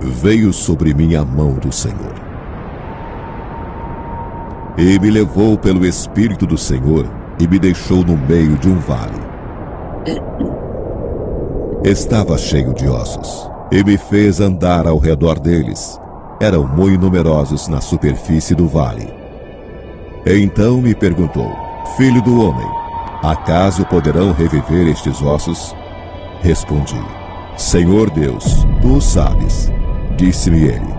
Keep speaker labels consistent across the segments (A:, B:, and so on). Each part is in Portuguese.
A: veio sobre mim a mão do Senhor. E me levou pelo Espírito do Senhor e me deixou no meio de um vale. Estava cheio de ossos, e me fez andar ao redor deles. Eram muito numerosos na superfície do vale. Então me perguntou: Filho do homem, acaso poderão reviver estes ossos? Respondi: Senhor Deus, tu sabes. Disse-me ele: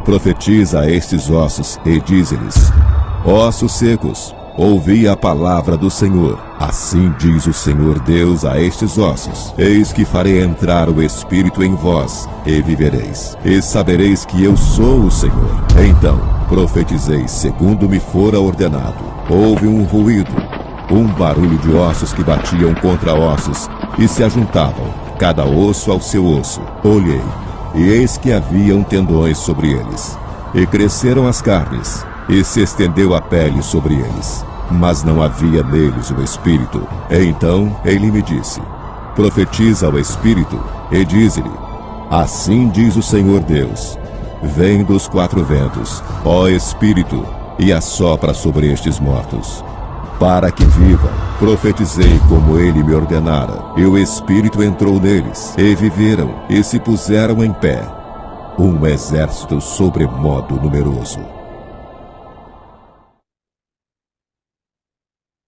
A: Profetiza a estes ossos e dize-lhes: Ossos secos, ouvi a palavra do Senhor. Assim diz o Senhor Deus a estes ossos: Eis que farei entrar o Espírito em vós, e vivereis, e sabereis que eu sou o Senhor. Então profetizei segundo me fora ordenado. Houve um ruído, um barulho de ossos que batiam contra ossos, e se ajuntavam, cada osso ao seu osso. Olhei, e eis que haviam tendões sobre eles, e cresceram as carnes, e se estendeu a pele sobre eles, mas não havia neles o Espírito. Então ele me disse: Profetiza ao Espírito, e dize-lhe: Assim diz o Senhor Deus: Vem dos quatro ventos, ó Espírito, e assopra sobre estes mortos, para que vivam. Profetizei como ele me ordenara, e o Espírito entrou neles, e viveram, e se puseram em pé, um exército sobremodo numeroso.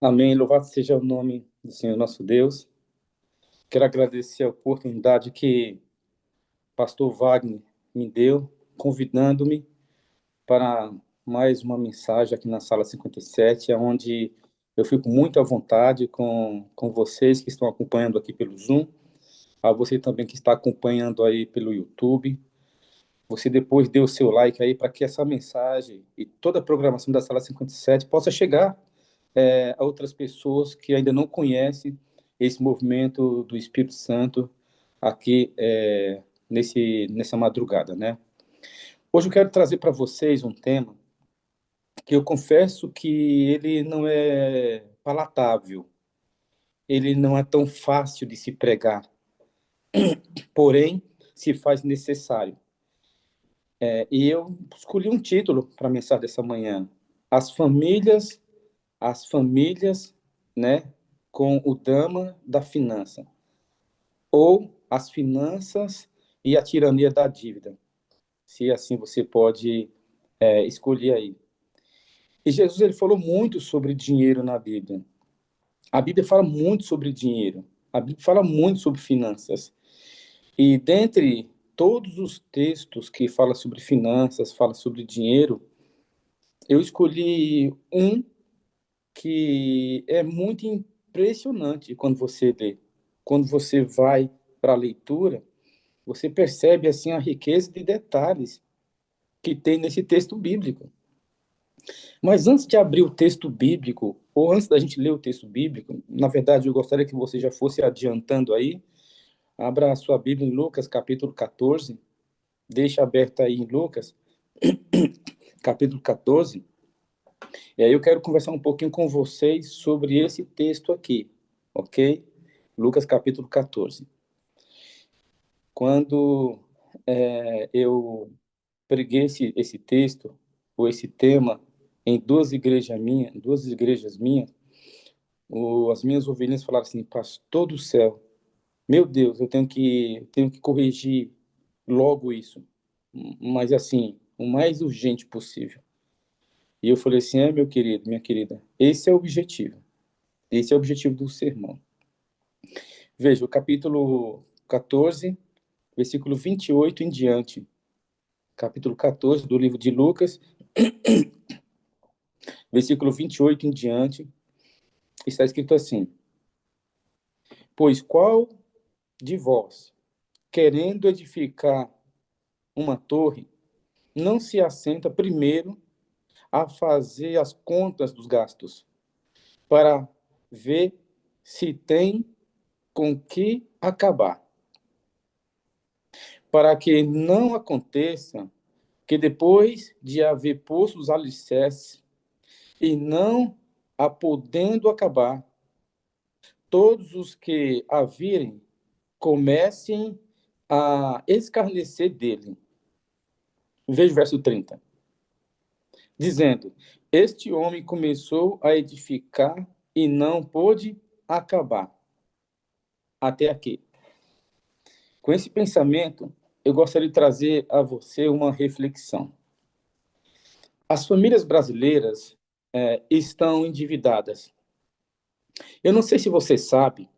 B: Amém. Louvado seja o nome do Senhor nosso Deus. Quero agradecer a oportunidade que o pastor Wagner me deu, convidando-me para mais uma mensagem aqui na Sala 57, onde eu fico muito à vontade com vocês que estão acompanhando aqui pelo Zoom, a você também que está acompanhando aí pelo YouTube. Você depois dê o seu like aí para que essa mensagem e toda a programação da Sala 57 possa chegar a outras pessoas que ainda não conhecem esse movimento do Espírito Santo aqui nessa madrugada, né? Hoje eu quero trazer para vocês um tema que eu confesso que ele não é palatável, ele não é tão fácil de se pregar, porém se faz necessário. E eu escolhi um título para a mensagem dessa manhã: as famílias, né, com o drama da finança, ou as finanças e a tirania da dívida, se assim você pode escolher aí. E Jesus, ele falou muito sobre dinheiro na Bíblia. A Bíblia fala muito sobre dinheiro. A Bíblia fala muito sobre finanças. E dentre todos os textos que falam sobre finanças, falam sobre dinheiro, eu escolhi um que é muito impressionante quando você lê. Quando você vai para a leitura, você percebe assim a riqueza de detalhes que tem nesse texto bíblico. Mas antes de abrir o texto bíblico, ou antes da gente ler o texto bíblico, na verdade eu gostaria que você já fosse adiantando aí. Abra a sua Bíblia em Lucas, capítulo 14. Deixa aberta aí em Lucas, capítulo 14. E aí eu quero conversar um pouquinho com vocês sobre esse texto aqui, ok? Lucas, capítulo 14. Quando eu preguei esse texto, ou esse tema, em duas igrejas minhas, as minhas ovelhinhas falaram assim: pastor do céu, meu Deus, eu tenho que corrigir logo isso, mas assim, o mais urgente possível. E eu falei assim: meu querido, minha querida, esse é o objetivo. Esse é o objetivo do sermão. Veja, o capítulo 14, versículo 28 em diante. Capítulo 14 do livro de Lucas, versículo 28 em diante, está escrito assim: Pois qual de vós, querendo edificar uma torre, não se assenta primeiro a fazer as contas dos gastos, para ver se tem com que acabar, para que não aconteça que depois de haver posto os alicerces e não a podendo acabar, todos os que a virem comecem a escarnecer dele, Veja o verso 30. Dizendo, este homem começou a edificar e não pôde acabar. Até aqui. Com esse pensamento, eu gostaria de trazer a você uma reflexão. As famílias brasileiras estão endividadas. Eu não sei se você sabe,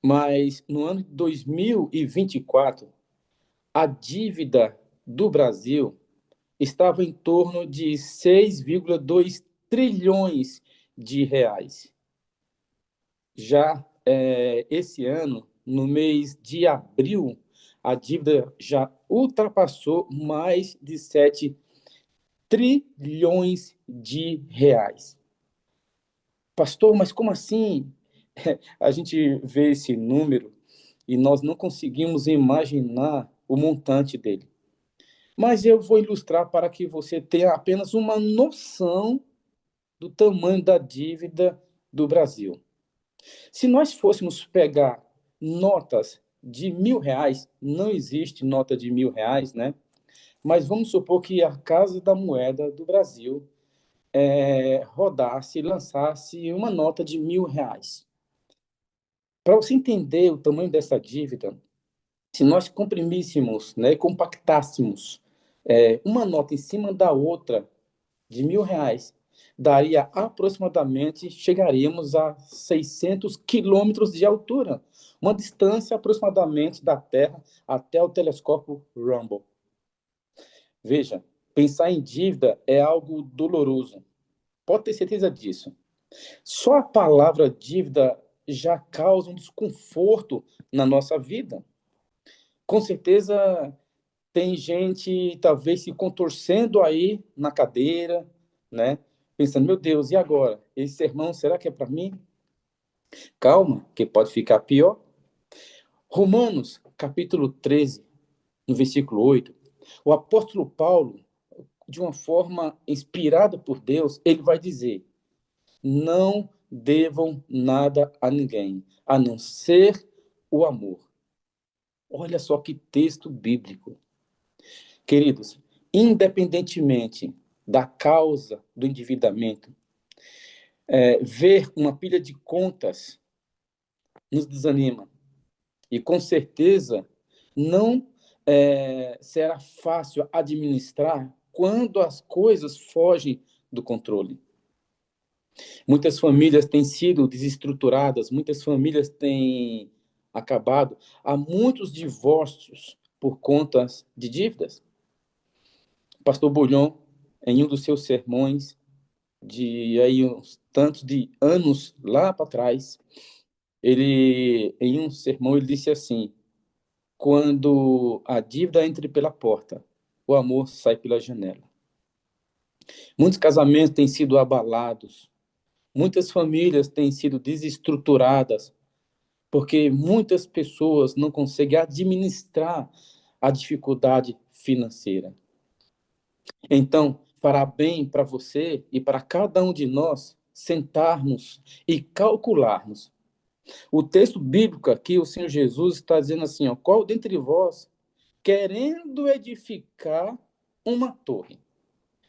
B: mas no ano de 2024, a dívida do Brasil estava em torno de 6,2 trilhões de reais. Já esse ano, no mês de abril, a dívida já ultrapassou mais de 7 trilhões de reais. Pastor, mas como assim? A gente vê esse número e nós não conseguimos imaginar o montante dele. Mas eu vou ilustrar para que você tenha apenas uma noção do tamanho da dívida do Brasil. Se nós fôssemos pegar notas de R$ 1.000, não existe nota de R$ 1.000, né? Mas vamos supor que a Casa da Moeda do Brasil rodasse, lançasse uma nota de R$ 1.000. Para você entender o tamanho dessa dívida, se nós comprimíssemos, né, compactássemos uma nota em cima da outra de R$ 1.000, daria aproximadamente, chegaríamos a 600 quilômetros de altura, uma distância aproximadamente da Terra até o telescópio Hubble. Veja, pensar em dívida é algo doloroso, pode ter certeza disso. Só a palavra dívida já causa um desconforto na nossa vida. Com certeza tem gente talvez se contorcendo aí na cadeira, né? Pensando, meu Deus, e agora? Esse sermão, será que é para mim? Calma, que pode ficar pior. Romanos, capítulo 13, no versículo 8, o apóstolo Paulo, de uma forma inspirada por Deus, ele vai dizer, não devam nada a ninguém, a não ser o amor. Olha só que texto bíblico. Queridos, independentemente da causa do endividamento, ver uma pilha de contas nos desanima. E com certeza não será fácil administrar quando as coisas fogem do controle. Muitas famílias têm sido desestruturadas, muitas famílias têm acabado. Há muitos divórcios por conta de dívidas. Pastor Bulhon, em um dos seus sermões, de aí uns tantos de anos lá para trás, em um sermão, ele disse assim, quando a dívida entra pela porta, o amor sai pela janela. Muitos casamentos têm sido abalados, muitas famílias têm sido desestruturadas, porque muitas pessoas não conseguem administrar a dificuldade financeira. Então, fará bem para você e para cada um de nós sentarmos e calcularmos. O texto bíblico aqui, o Senhor Jesus está dizendo assim, ó, qual dentre vós, querendo edificar uma torre?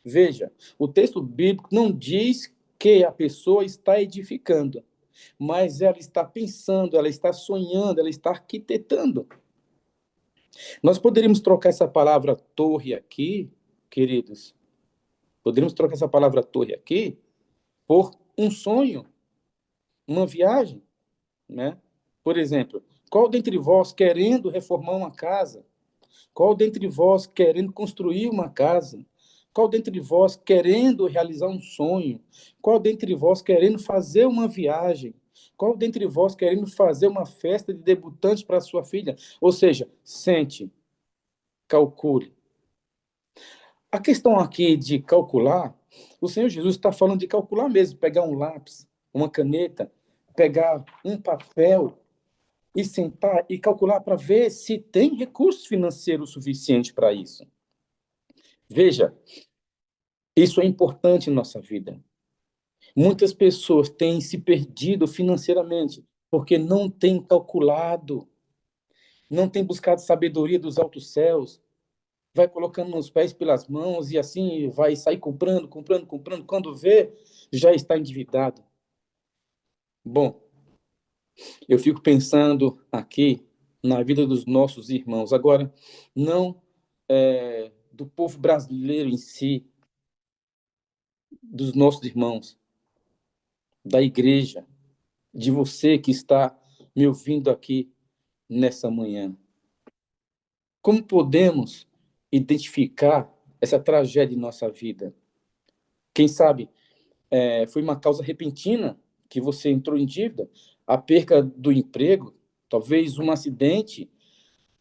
B: Veja, o texto bíblico não diz que a pessoa está edificando, mas ela está pensando, ela está sonhando, ela está arquitetando. Nós poderíamos trocar essa palavra torre aqui, queridos, poderíamos trocar essa palavra torre aqui por um sonho, uma viagem, né? Por exemplo, qual dentre vós querendo reformar uma casa? Qual dentre vós querendo construir uma casa? Qual dentre vós querendo realizar um sonho? Qual dentre vós querendo fazer uma viagem? Qual dentre vós querendo fazer uma festa de debutante para sua filha? Ou seja, sente, calcule. A questão aqui de calcular, o Senhor Jesus está falando de calcular mesmo, pegar um lápis, uma caneta, pegar um papel e sentar e calcular para ver se tem recurso financeiro suficiente para isso. Veja, isso é importante em nossa vida. Muitas pessoas têm se perdido financeiramente porque não têm calculado, não têm buscado sabedoria dos altos céus. vai colocando nos pés pelas mãos e assim vai sair comprando, comprando, comprando. Quando vê, já está endividado. Bom, eu fico pensando aqui na vida dos nossos irmãos. Agora, não do povo brasileiro em si, dos nossos irmãos, da igreja, de você que está me ouvindo aqui nessa manhã. Como podemos identificar essa tragédia em nossa vida? Quem sabe foi uma causa repentina que você entrou em dívida, a perca do emprego, talvez um acidente,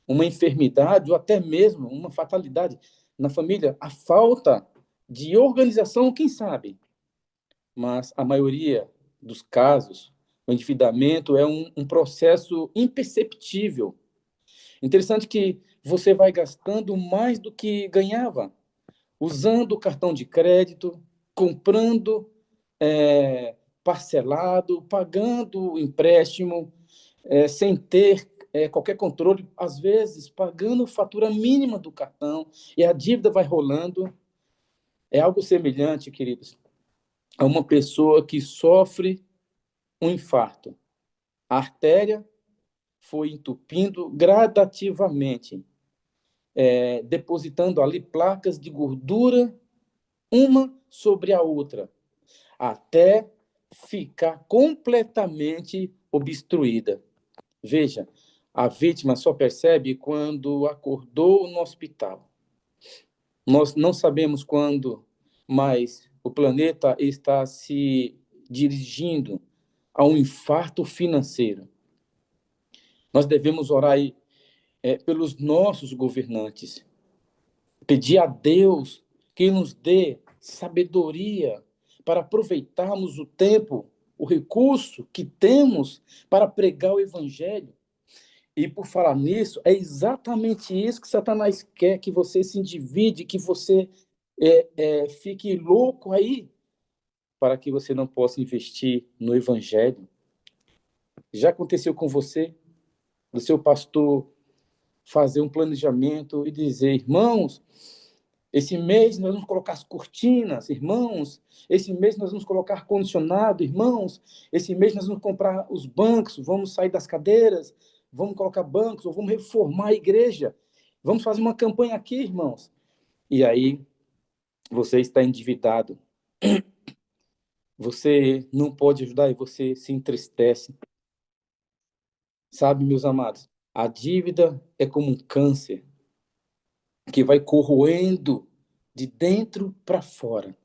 B: uma enfermidade ou até mesmo uma fatalidade na família, a falta de organização, quem sabe? Mas a maioria dos casos, o endividamento é um processo imperceptível. Interessante que você vai gastando mais do que ganhava, usando o cartão de crédito, comprando parcelado, pagando o empréstimo, sem ter qualquer controle, às vezes pagando fatura mínima do cartão, e a dívida vai rolando. É algo semelhante, queridos, a uma pessoa que sofre um infarto. A artéria foi entupindo gradativamente, depositando ali placas de gordura, uma sobre a outra, até ficar completamente obstruída. Veja, a vítima só percebe quando acordou no hospital. Nós não sabemos quando, mas o planeta está se dirigindo a um infarto financeiro. Nós devemos orar pelos nossos governantes, pedir a Deus que nos dê sabedoria para aproveitarmos o tempo, o recurso que temos para pregar o evangelho. E por falar nisso, é exatamente isso que Satanás quer, que você se endivide, que você fique louco aí, para que você não possa investir no evangelho. Já aconteceu com você, do seu pastor fazer um planejamento e dizer, irmãos, esse mês nós vamos colocar as cortinas, irmãos. Esse mês nós vamos colocar ar-condicionado, irmãos. Esse mês nós vamos comprar os bancos, vamos sair das cadeiras, vamos colocar bancos, ou vamos reformar a igreja. Vamos fazer uma campanha aqui, irmãos. E aí você está endividado. Você não pode ajudar e você se entristece. Sabe, meus amados, a dívida é como um câncer que vai corroendo de dentro para fora.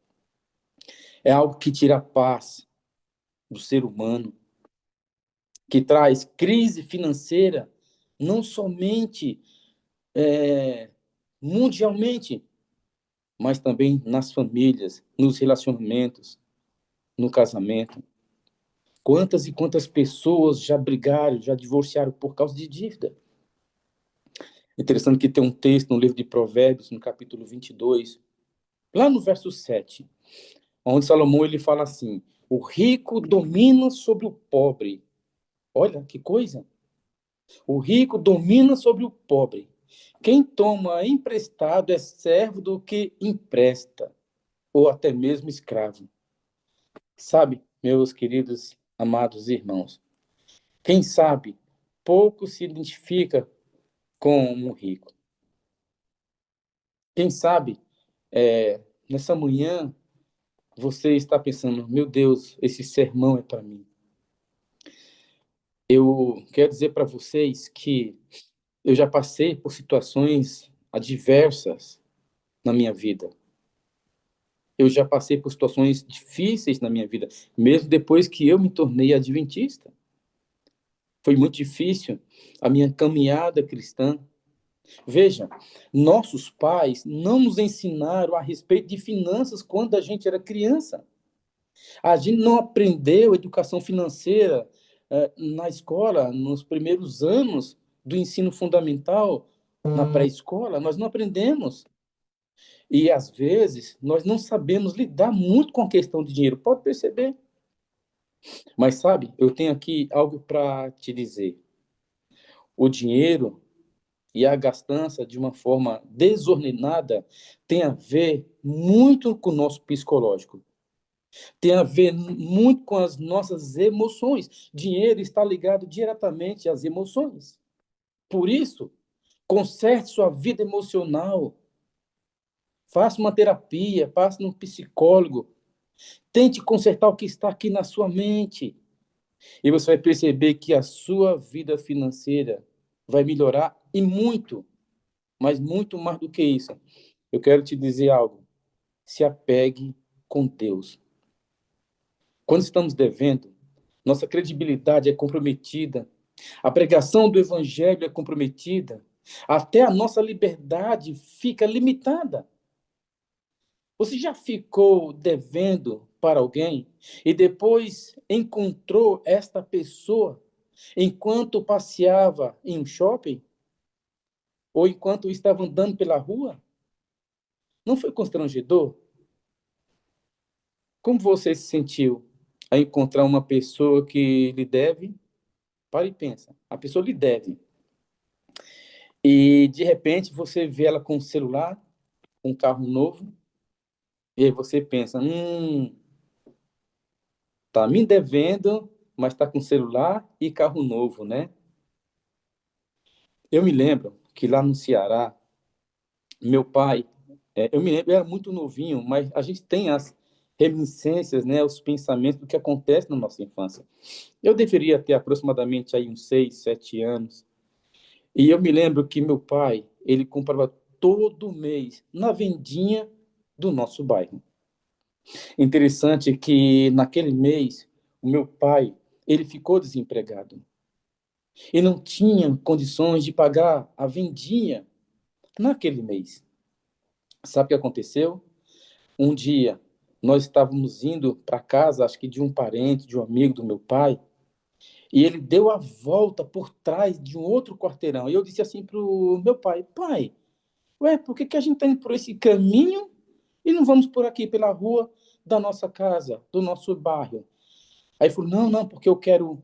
B: É algo que tira a paz do ser humano, que traz crise financeira, não somente mundialmente, mas também nas famílias, nos relacionamentos, no casamento. Quantas e quantas pessoas já brigaram, já divorciaram por causa de dívida? Interessante que tem um texto no livro de Provérbios, no capítulo 22, lá no verso 7, onde Salomão ele fala assim: o rico domina sobre o pobre. Olha que coisa! O rico domina sobre o pobre. Quem toma emprestado é servo do que empresta, ou até mesmo escravo. Sabe, meus queridos, amados irmãos, quem sabe pouco se identifica com um rico. Quem sabe, nessa manhã, você está pensando, meu Deus, esse sermão é para mim. Eu quero dizer para vocês que eu já passei por situações adversas na minha vida. Eu já passei por situações difíceis na minha vida, mesmo depois que eu me tornei adventista. Foi muito difícil a minha caminhada cristã. Veja, nossos pais não nos ensinaram a respeito de finanças quando a gente era criança. A gente não aprendeu educação financeira na escola, nos primeiros anos do ensino fundamental, na pré-escola, nós não aprendemos. E, às vezes, nós não sabemos lidar muito com a questão de dinheiro, pode perceber. Mas, sabe, eu tenho aqui algo para te dizer. O dinheiro e a gastança de uma forma desordenada tem a ver muito com o nosso psicológico. Tem a ver muito com as nossas emoções. Dinheiro está ligado diretamente às emoções. Por isso, conserte sua vida emocional. Faça uma terapia, passe num psicólogo. Tente consertar o que está aqui na sua mente. E você vai perceber que a sua vida financeira vai melhorar e muito, mas muito mais do que isso. Eu quero te dizer algo. Se apegue com Deus. Quando estamos devendo, nossa credibilidade é comprometida, a pregação do evangelho é comprometida, até a nossa liberdade fica limitada. Você já ficou devendo para alguém e depois encontrou esta pessoa enquanto passeava em um shopping ou enquanto estava andando pela rua? Não foi constrangedor? Como você se sentiu a encontrar uma pessoa que lhe deve? Para e pensa. A pessoa lhe deve. E, de repente, você vê ela com um celular, com um carro novo, e aí você pensa, tá me devendo, mas tá com celular e carro novo, né? Eu me lembro que lá no Ceará, meu pai, eu me lembro, eu era muito novinho, mas a gente tem as reminiscências, né, os pensamentos do que acontece na nossa infância. Eu deveria ter aproximadamente aí uns 6, 7 anos. E eu me lembro que meu pai, ele comprava todo mês na vendinha do nosso bairro. Interessante que naquele mês, o meu pai, ele ficou desempregado e não tinha condições de pagar a vendinha naquele mês. Sabe o que aconteceu? Um dia, nós estávamos indo para casa, acho que de um parente, de um amigo do meu pai, e ele deu a volta por trás de um outro quarteirão. E eu disse assim para o meu pai, pai, ué, por que que a gente está indo por esse caminho e não vamos por aqui, pela rua da nossa casa, do nosso bairro? Aí ele falou, não, não, porque eu quero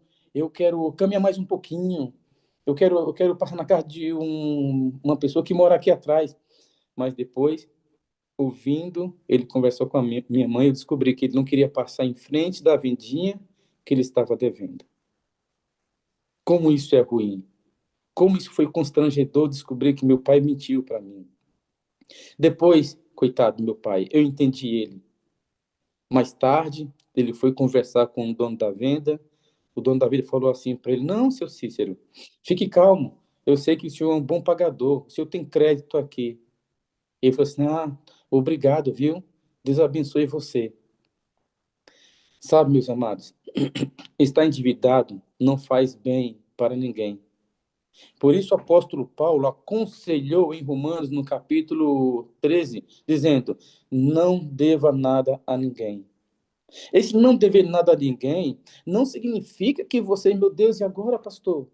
B: caminhar mais um pouquinho, eu quero passar na casa de uma pessoa que mora aqui atrás. Mas depois, ouvindo, ele conversou com a minha mãe, eu descobri que ele não queria passar em frente da vendinha que ele estava devendo. Como isso é ruim. Como isso foi constrangedor descobrir que meu pai mentiu para mim. Depois, coitado do meu pai, eu entendi ele. Mais tarde, ele foi conversar com o dono da venda. O dono da venda falou assim para ele: Não, seu Cícero, fique calmo. Eu sei que o senhor é um bom pagador. O senhor tem crédito aqui. Ele falou assim: Ah, obrigado, viu? Deus abençoe você. Sabe, meus amados, estar endividado não faz bem para ninguém. Por isso, o apóstolo Paulo aconselhou em Romanos, no capítulo 13, dizendo: Não deva nada a ninguém. Esse não dever nada a ninguém não significa que você, meu Deus, e agora, pastor?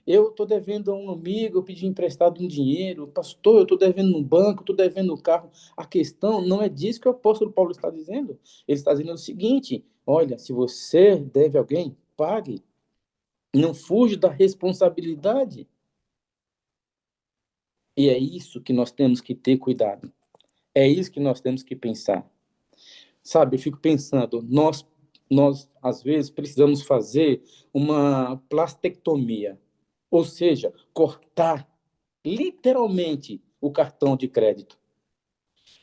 B: Eu estou devendo a um amigo, eu pedi emprestado um dinheiro, pastor, eu estou devendo no banco, estou devendo no carro. A questão não é disso que o apóstolo Paulo está dizendo. Ele está dizendo o seguinte: olha, se você deve a alguém, pague. Não fuja da responsabilidade. E é isso que nós temos que ter cuidado. É isso que nós temos que pensar. Sabe, eu fico pensando, nós às vezes precisamos fazer uma plastectomia, ou seja, cortar literalmente o cartão de crédito.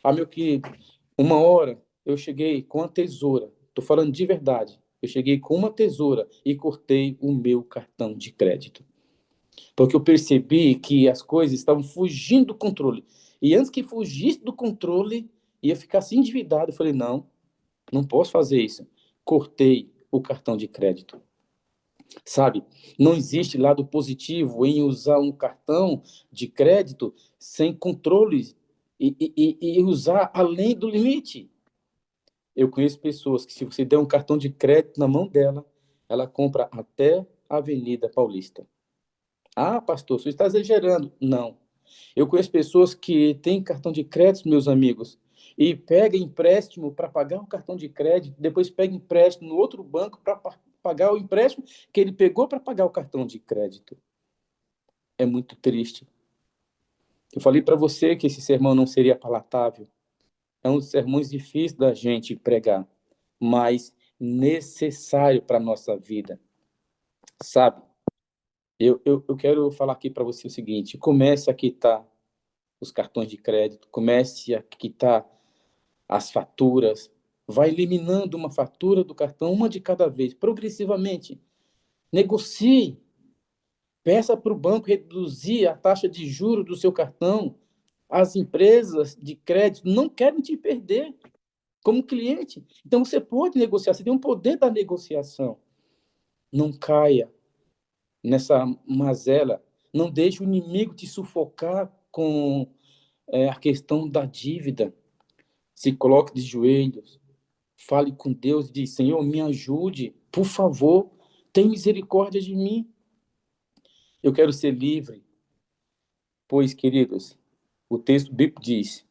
B: Ah, meu querido, uma hora eu cheguei com a tesoura, estou falando de verdade, eu cheguei com uma tesoura e cortei o meu cartão de crédito, porque eu percebi que as coisas estavam fugindo do controle. E antes que fugisse do controle, ia ficar assim endividado. Eu falei, não, não posso fazer isso. Cortei o cartão de crédito. Sabe? Não existe lado positivo em usar um cartão de crédito sem controle e usar além do limite. Eu conheço pessoas que, se você der um cartão de crédito na mão dela, ela compra até a Avenida Paulista. Ah, pastor, você está exagerando. Não. Eu conheço pessoas que têm cartão de crédito, meus amigos, e pega empréstimo para pagar o cartão de crédito, depois pega empréstimo no outro banco para pagar o empréstimo que ele pegou para pagar o cartão de crédito. É muito triste. Eu falei para você que esse sermão não seria palatável. É um dos sermões difíceis da gente pregar, mas necessário para a nossa vida, sabe? Eu quero falar aqui para você o seguinte: comece a quitar os cartões de crédito, comece a quitar as faturas, vai eliminando uma fatura do cartão, uma de cada vez, progressivamente. Negocie, peça para o banco reduzir a taxa de juros do seu cartão. As empresas de crédito não querem te perder como cliente. Então você pode negociar, você tem um poder da negociação. Não caia nessa mazela, não deixe o inimigo te sufocar com a questão da dívida. Se coloque de joelhos, fale com Deus e diz: Senhor, me ajude, por favor, tem misericórdia de mim. Eu quero ser livre, pois, queridos, o texto bíblico diz: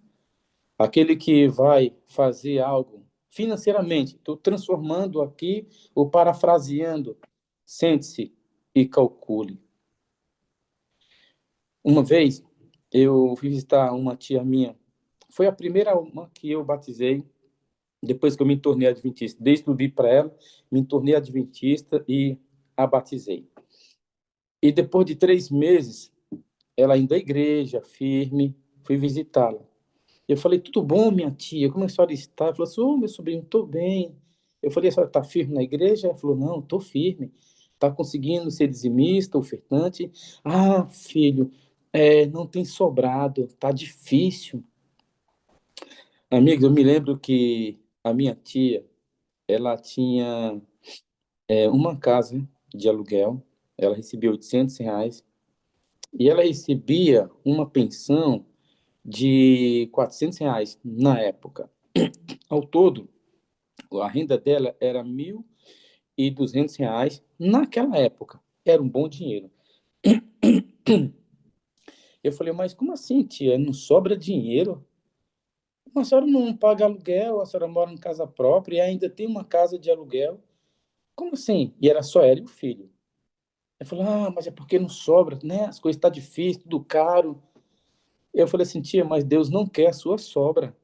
B: aquele que vai fazer algo financeiramente, estou transformando aqui ou parafraseando, sente-se e calcule. Uma vez, eu fui visitar uma tia minha, foi a primeira uma que eu batizei, depois que eu me tornei adventista. Desde o vi para ela, me tornei adventista e a batizei. E depois de 3 meses, ela ainda é igreja, firme, fui visitá-la. Eu falei: tudo bom, minha tia? Como a senhora está? Ela falou assim: ô, meu sobrinho, estou bem. Eu falei: a senhora está firme na igreja? Ela falou: não, estou firme. Está conseguindo ser dizimista, ofertante? Ah, filho, não tem sobrado, está difícil. Amigos, eu me lembro que a minha tia, ela tinha uma casa de aluguel, ela recebia R$ 800, e ela recebia uma pensão de R$ 400 na época. Ao todo, a renda dela era R$ 1.200 naquela época. Era um bom dinheiro. Eu falei: mas como assim, tia? Não sobra dinheiro? Mas a senhora não paga aluguel, a senhora mora em casa própria e ainda tem uma casa de aluguel. Como assim? E era só ela e o filho. Eu falei: ah, mas é porque não sobra, né? As coisas estão difíceis, tudo caro. Eu falei assim: tia, mas Deus não quer a sua sobra.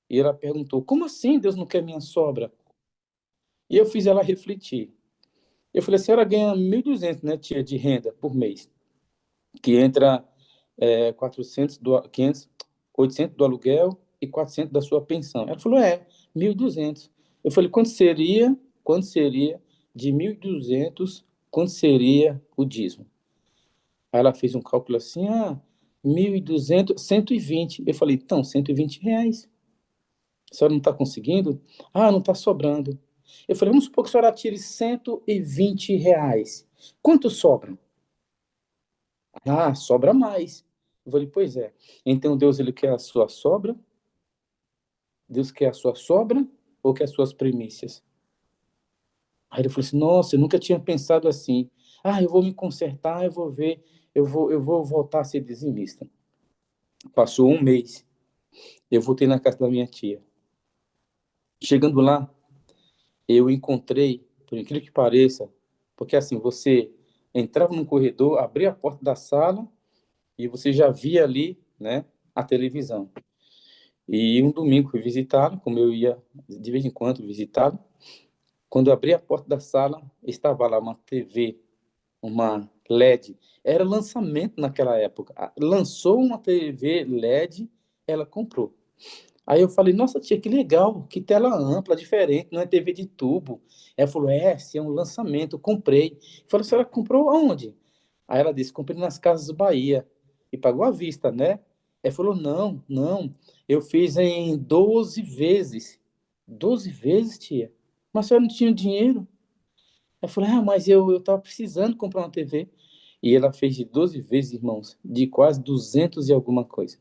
B: E ela perguntou: como assim Deus não quer minha sobra? E eu fiz ela refletir. Eu falei: a senhora ganha 1.200, né, tia, de renda por mês, que entra 400 500, 800 do aluguel e 400 da sua pensão. Ela falou: 1.200. Eu falei: quanto seria de 1.200, quanto seria o dízimo? Aí ela fez um cálculo assim: 1.200, 120. Eu falei: então, R$ 120. A senhora não está conseguindo? Ah, não está sobrando. Eu falei: vamos supor que a senhora tire R$ 120. Quanto sobra? Ah, sobra mais. Eu falei: pois é. Então Deus, ele quer a sua sobra? Deus quer a sua sobra ou quer as suas primícias? Aí ele falou assim: nossa, eu nunca tinha pensado assim. Ah, eu vou me consertar, eu vou ver, eu vou voltar a ser dizimista. Passou um mês, eu voltei na casa da minha tia. Chegando lá, eu encontrei, por incrível que pareça, porque assim, você entrava no corredor, abria a porta da sala e você já via ali, né, a televisão. E um domingo fui visitá-lo, como eu ia de vez em quando visitá-lo. Quando eu abri a porta da sala, estava lá uma TV, uma LED. Era lançamento naquela época. Lançou uma TV LED, ela comprou. Aí eu falei: nossa, tia, que legal, que tela ampla, diferente, não é TV de tubo. Ela falou: esse é um lançamento, eu comprei. Eu falei: a senhora comprou aonde? Aí ela disse: comprei nas Casas Bahia. E pagou à vista, né? Ela falou: não, não, eu fiz em 12 vezes. 12 vezes, tia? Mas a senhora não tinha dinheiro? Ela falou: mas eu estava precisando comprar uma TV. E ela fez de 12 vezes, irmãos, de quase 200 e alguma coisa.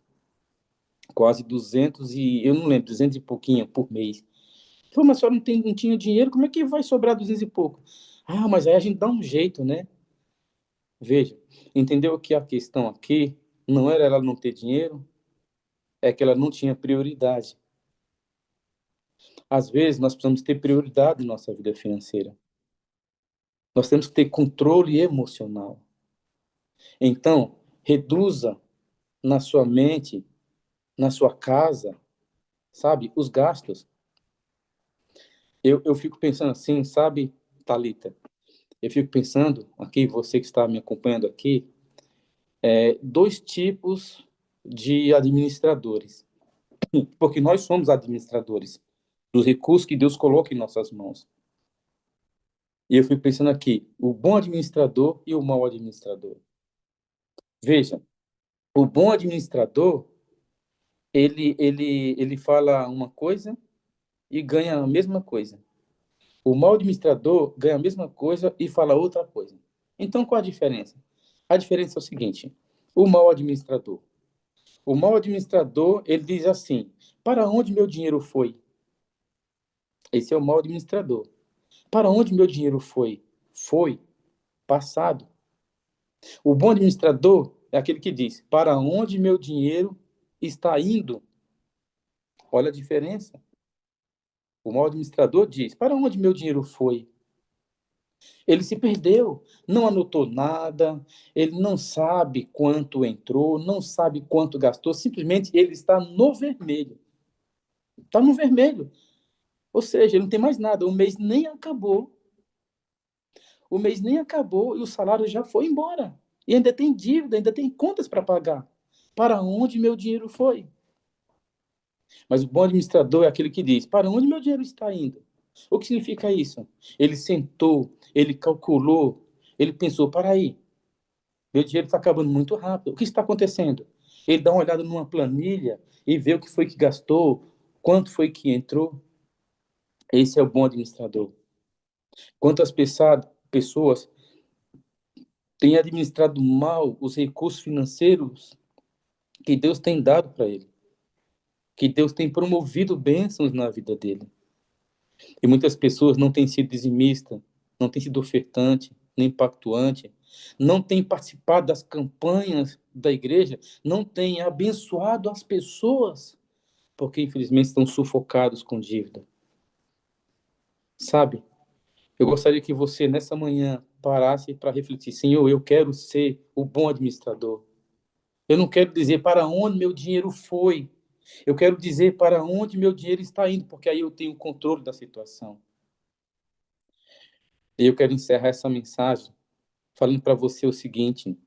B: Quase 200 e, eu não lembro, 200 e pouquinho por mês. Falei: mas a senhora não tinha dinheiro, como é que vai sobrar 200 e pouco? Ah, mas aí a gente dá um jeito, né? Veja, entendeu que a questão aqui não era ela não ter dinheiro, é que ela não tinha prioridade. Às vezes nós precisamos ter prioridade em nossa vida financeira. Nós temos que ter controle emocional. Então, reduza na sua mente, na sua casa, sabe? Os gastos. Eu fico pensando assim, sabe, Thalita? Eu fico pensando aqui, você que está me acompanhando aqui, dois tipos de administradores. Porque nós somos administradores dos recursos que Deus coloca em nossas mãos. E eu fico pensando aqui, o bom administrador e o mau administrador. Veja, o bom administrador, ele fala uma coisa e ganha a mesma coisa. O mau administrador ganha a mesma coisa e fala outra coisa. Então, qual a diferença? A diferença é o seguinte: o mau administrador. O mau administrador, ele diz assim: para onde meu dinheiro foi? Esse é o mau administrador. Para onde meu dinheiro foi? Foi passado. O bom administrador é aquele que diz: para onde meu dinheiro está indo? Olha a diferença. O mau administrador diz: para onde meu dinheiro foi? Ele se perdeu, não anotou nada, ele não sabe quanto entrou, não sabe quanto gastou, simplesmente ele está no vermelho. Está no vermelho. Ou seja, ele não tem mais nada, o mês nem acabou. O mês nem acabou e o salário já foi embora. E ainda tem dívida, ainda tem contas para pagar. Para onde meu dinheiro foi? Mas o bom administrador é aquele que diz: para onde meu dinheiro está indo? O que significa isso? Ele sentou, ele calculou, ele pensou: para aí, meu dinheiro está acabando muito rápido. O que está acontecendo? Ele dá uma olhada numa planilha e vê o que foi que gastou, quanto foi que entrou. Esse é o bom administrador. Quantas pessoas têm administrado mal os recursos financeiros que Deus tem dado para ele, que Deus tem promovido bênçãos na vida dele. E muitas pessoas não têm sido dizimistas, não têm sido ofertante, nem pactuante, não têm participado das campanhas da igreja, não têm abençoado as pessoas, porque infelizmente estão sufocados com dívida. Sabe? Eu gostaria que você, nessa manhã, parasse para refletir: Senhor, eu quero ser o bom administrador. Eu não quero dizer para onde meu dinheiro foi. Eu quero dizer para onde meu dinheiro está indo, porque aí eu tenho o controle da situação. E eu quero encerrar essa mensagem falando para você o seguinte: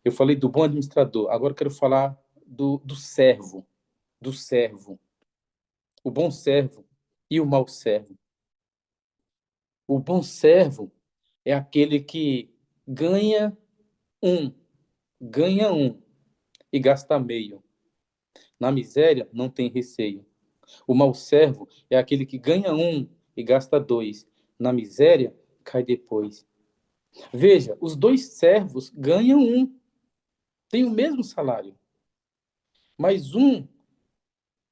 B: eu falei do bom administrador, agora eu quero falar do servo, do servo, o bom servo e o mau servo. O bom servo é aquele que ganha um, ganha um e gasta meio. Na miséria não tem receio. O mau servo é aquele que ganha um e gasta dois. Na miséria cai depois. Veja, os dois servos ganham um, tem o mesmo salário, mas um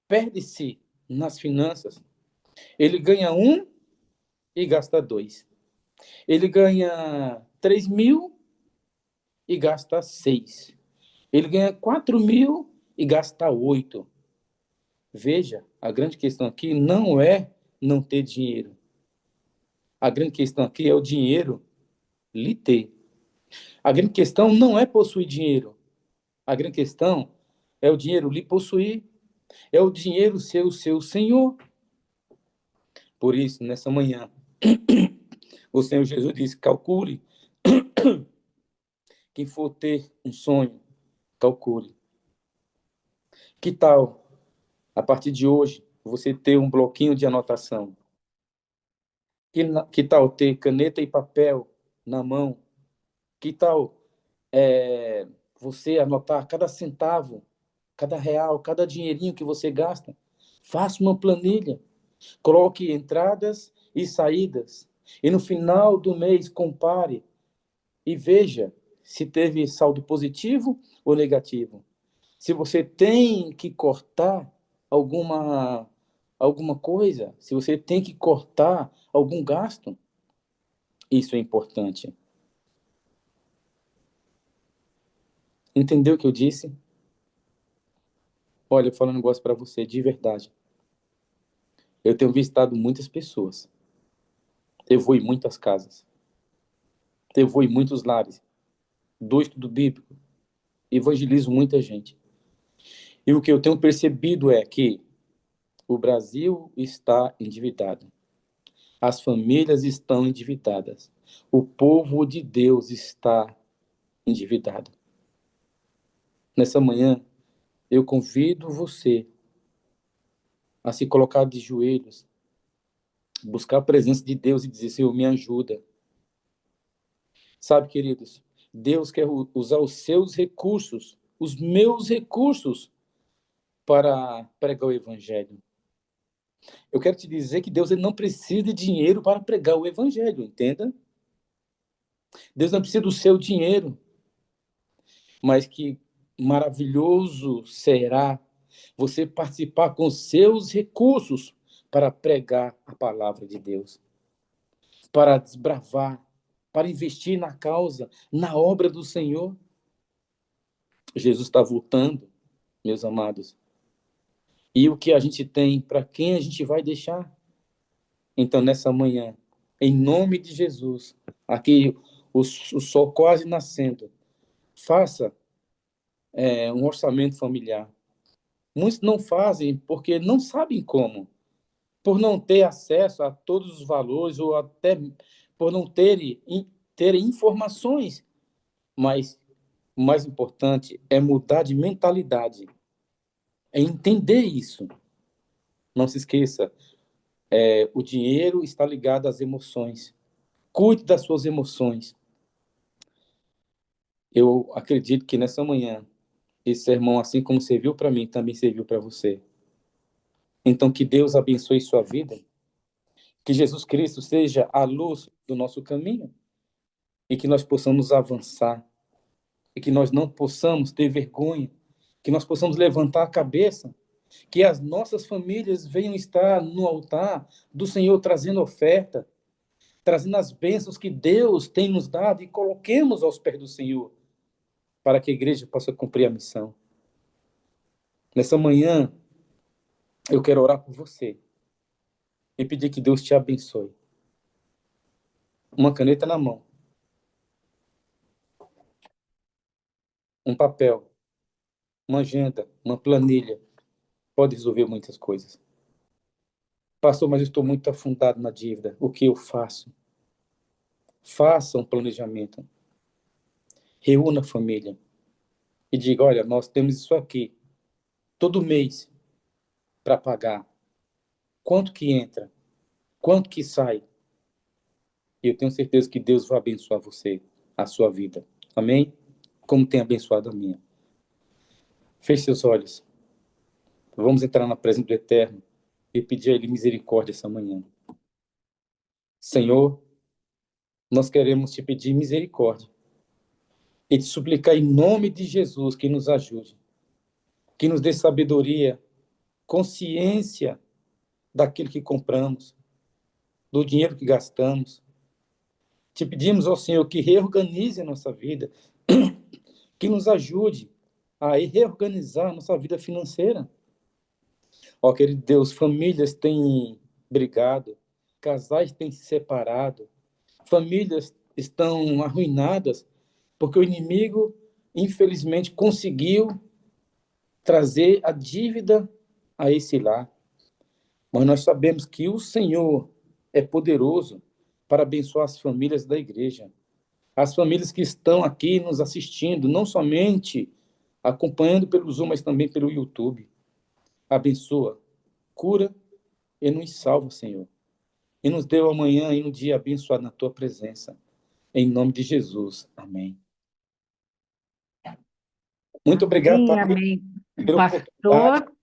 B: perde-se nas finanças. Ele ganha um e gasta dois. Ele ganha 3.000 e gasta 6. Ele ganha 4.000 e gasta 8. Veja, a grande questão aqui não é não ter dinheiro. A grande questão aqui é o dinheiro lhe ter. A grande questão não é possuir dinheiro. A grande questão é o dinheiro lhe possuir. É o dinheiro ser o seu senhor. Por isso, nessa manhã, o Senhor Jesus disse: calcule. Quem for ter um sonho, calcule. Que tal, a partir de hoje, você ter um bloquinho de anotação? Que tal ter caneta e papel na mão? Que tal você anotar cada centavo, cada real, cada dinheirinho que você gasta? Faça uma planilha. Coloque entradas e saídas. E no final do mês, compare e veja se teve saldo positivo ou negativo. Se você tem que cortar alguma coisa, se você tem que cortar algum gasto, isso é importante. Entendeu o que eu disse? Olha, eu falo um negócio para você, de verdade. Eu tenho visitado muitas pessoas. Eu vou em muitas casas. Eu vou em muitos lares. Dou estudo bíblico. Evangelizo muita gente. E o que eu tenho percebido é que o Brasil está endividado. As famílias estão endividadas. O povo de Deus está endividado. Nessa manhã, eu convido você a se colocar de joelhos, buscar a presença de Deus e dizer: Senhor, me ajuda. Sabe, queridos, Deus quer usar os seus recursos, os meus recursos, para pregar o evangelho. Eu quero te dizer que Deus ele não precisa de dinheiro para pregar o evangelho, entenda? Deus não precisa do seu dinheiro, mas que maravilhoso será você participar com seus recursos para pregar a palavra de Deus, para desbravar, para investir na causa, na obra do Senhor. Jesus está voltando, meus amados. E o que a gente tem, para quem a gente vai deixar? Então, nessa manhã, em nome de Jesus, aqui o sol quase nascendo, faça um orçamento familiar. Muitos não fazem porque não sabem como, por não ter acesso a todos os valores ou até por não terem informações. Mas o mais importante é mudar de mentalidade, é entender isso. Não se esqueça, o dinheiro está ligado às emoções. Cuide das suas emoções. Eu acredito que nessa manhã, esse sermão, assim como serviu para mim, também serviu para você. Então, que Deus abençoe sua vida, que Jesus Cristo seja a luz do nosso caminho e que nós possamos avançar e que nós não possamos ter vergonha, que nós possamos levantar a cabeça, que as nossas famílias venham estar no altar do Senhor trazendo oferta, trazendo as bênçãos que Deus tem nos dado e coloquemos aos pés do Senhor, para que a igreja possa cumprir a missão. Nessa manhã, eu quero orar por você e pedir que Deus te abençoe. Uma caneta na mão, um papel, uma agenda, uma planilha, pode resolver muitas coisas. Pastor, mas eu estou muito afundado na dívida. O que eu faço? Faça um planejamento. Reúna a família e diga: olha, nós temos isso aqui todo mês para pagar. Quanto que entra? Quanto que sai? E eu tenho certeza que Deus vai abençoar você, a sua vida. Amém? Como tem abençoado a minha. Feche seus olhos. Vamos entrar na presença do Eterno e pedir a Ele misericórdia essa manhã. Senhor, nós queremos te pedir misericórdia e te suplicar em nome de Jesus que nos ajude, que nos dê sabedoria, consciência daquilo que compramos, do dinheiro que gastamos. Te pedimos ao Senhor que reorganize a nossa vida, que nos ajude a reorganizar a nossa vida financeira. Ó, querido Deus, famílias têm brigado, casais têm se separado, famílias estão arruinadas, porque o inimigo, infelizmente, conseguiu trazer a dívida a esse lar. Mas nós sabemos que o Senhor é poderoso para abençoar as famílias da igreja. As famílias que estão aqui nos assistindo, não somente acompanhando pelo Zoom, mas também pelo YouTube. Abençoa, cura e nos salva, Senhor. E nos dê amanhã e um dia abençoado na tua presença. Em nome de Jesus. Amém. Muito obrigado,
C: Amém,
B: Padre,
C: amém.
B: pela oportunidade.
C: Pastor,